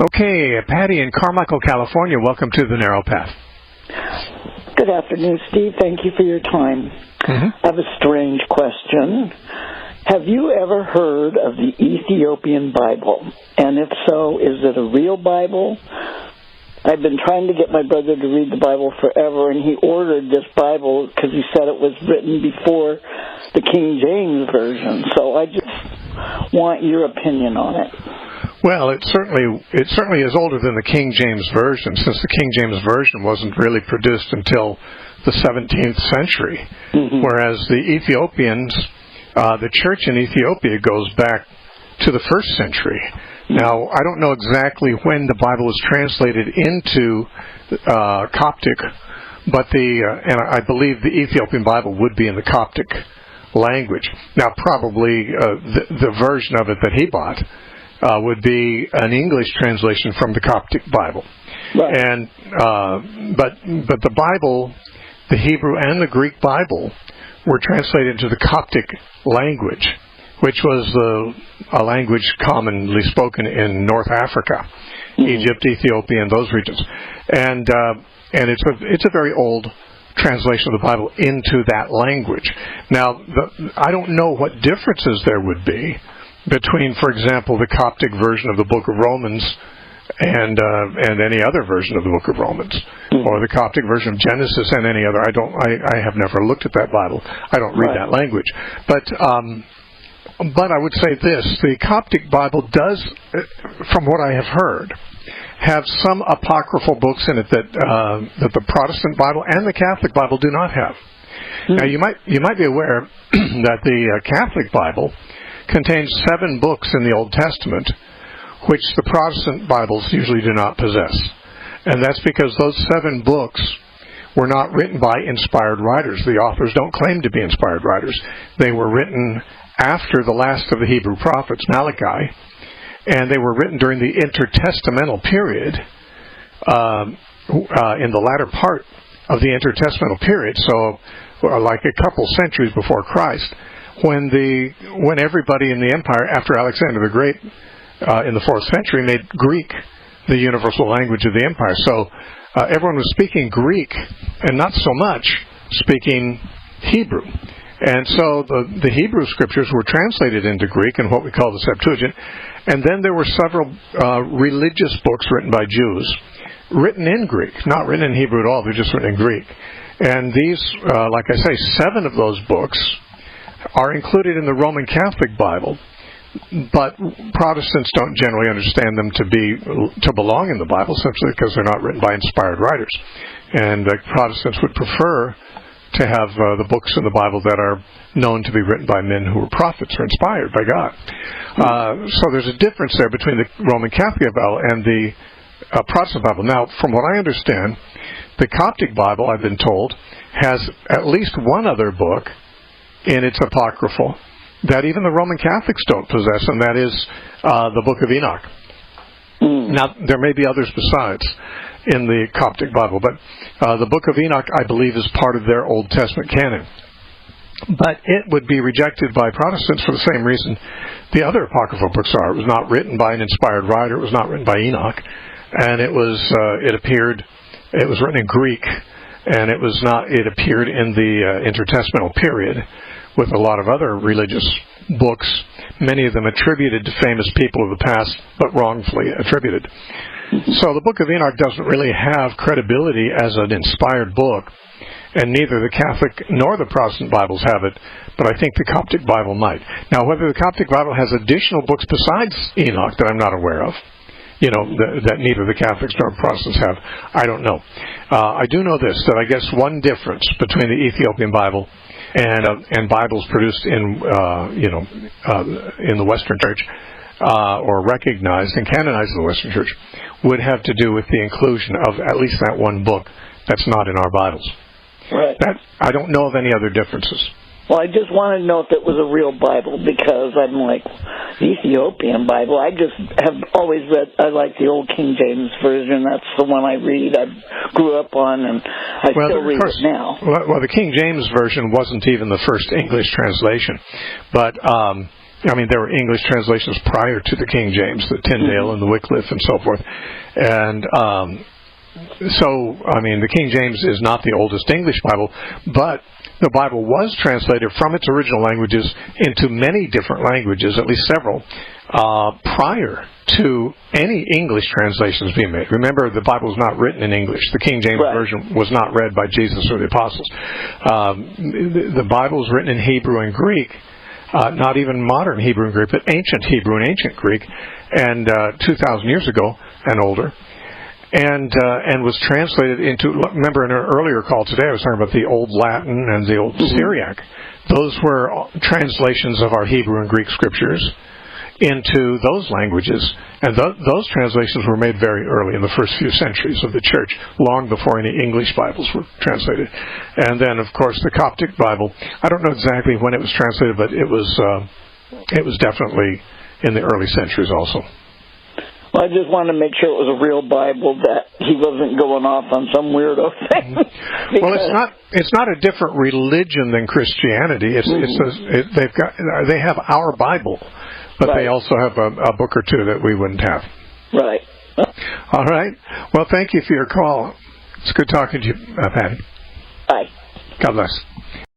Okay, Patty in Carmichael, California, welcome to the Narrow Path. Good afternoon, Steve. Thank you for your time. I have a strange question. Have you ever heard of the Ethiopian Bible? And if so, is it a real Bible? I've been trying to get my brother to read the Bible forever, and he ordered this Bible because he said it was written before the King James Version. So I just want your opinion on it. Well, it certainly is older than the King James Version, since the King James Version wasn't really produced until the 17th century, whereas the Ethiopians, the church in Ethiopia goes back to the 1st century. Now, I don't know exactly when the Bible was translated into Coptic, but and I believe the Ethiopian Bible would be in the Coptic language. Now, probably the version of it that he bought would be an English translation from the Coptic Bible. Right. And but the Bible, the Hebrew and the Greek Bible, were translated into the Coptic language, which was a language commonly spoken in North Africa, Egypt, Ethiopia, and those regions. And it's a very old translation of the Bible into that language. Now, I don't know what differences there would be between, for example, the Coptic version of the Book of Romans and any other version of the Book of Romans, or the Coptic version of Genesis and any other. I have never looked at that Bible. I don't read that language. But I would say this: the Coptic Bible does, from what I have heard, have some apocryphal books in it that the Protestant Bible and the Catholic Bible do not have. Now, you might be aware that the Catholic Bible contains 7 books in the Old Testament, which the Protestant Bibles usually do not possess. And that's because those 7 books were not written by inspired writers. The authors don't claim to be inspired writers. They were written after the last of the Hebrew prophets, Malachi, and they were written during the intertestamental period, in the latter part of the intertestamental period, so like a couple centuries before Christ, when everybody in the empire, after Alexander the Great, in the 4th century, made Greek the universal language of the empire. So everyone was speaking Greek and not so much speaking Hebrew. And so the Hebrew scriptures were translated into Greek in what we call the Septuagint. And then there were several religious books written by Jews, written in Greek, not written in Hebrew at all, they're just written in Greek. And these, like I say, 7 of those books are included in the Roman Catholic Bible, but Protestants don't generally understand them to belong in the Bible, simply because they're not written by inspired writers. And Protestants would prefer to have the books in the Bible that are known to be written by men who were prophets or inspired by God. So there's a difference there between the Roman Catholic Bible and the Protestant Bible. Now, from what I understand, the Coptic Bible, I've been told, has at least one other book in its apocryphal that even the Roman Catholics don't possess, and that is the Book of Enoch. Now, there may be others besides in the Coptic Bible, but the Book of Enoch, I believe, is part of their Old Testament canon. But it would be rejected by Protestants for the same reason the other apocryphal books are. It was not written by an inspired writer. It was not written by Enoch, and it was written in Greek, and it appeared in the intertestamental period with a lot of other religious books, many of them attributed to famous people of the past, but wrongfully attributed. So the Book of Enoch doesn't really have credibility as an inspired book, and neither the Catholic nor the Protestant Bibles have it, but I think the Coptic Bible might. Now, whether the Coptic Bible has additional books besides Enoch that I'm not aware of, that neither the Catholics nor Protestants have, I don't know. I do know this, that I guess one difference between the Ethiopian Bible and Bibles produced in the Western Church, or recognized and canonized in the Western Church, would have to do with the inclusion of at least that one book that's not in our Bibles. Right. I don't know of any other differences. Well, I just wanted to know if it was a real Bible, because I'm like, the Ethiopian Bible, I just have always read, I like the old King James Version. That's the one I read, I grew up on, and I still read it now. Well, the King James Version wasn't even the first English translation. But I mean, there were English translations prior to the King James, the Tyndale and the Wycliffe and so forth. And so, I mean, the King James is not the oldest English Bible, but the Bible was translated from its original languages into many different languages, at least several, prior to any English translations being made. Remember, the Bible was not written in English. The King James Version was not read by Jesus or the apostles. The Bible was written in Hebrew and Greek, not even modern Hebrew and Greek, but ancient Hebrew and ancient Greek, and 2,000 years ago and older. And was translated into, remember in our earlier call today I was talking about the Old Latin and the Old Syriac. Those were translations of our Hebrew and Greek scriptures into those languages. And those translations were made very early in the first few centuries of the church, long before any English Bibles were translated. And then, of course, the Coptic Bible, I don't know exactly when it was translated, but it was definitely in the early centuries also. Well, I just wanted to make sure it was a real Bible, that he wasn't going off on some weirdo thing. Well, it's not a different religion than Christianity. They have our Bible, but they also have a book or two that we wouldn't have. Right. All right. Well, thank you for your call. It's good talking to you, Patty. Bye. God bless.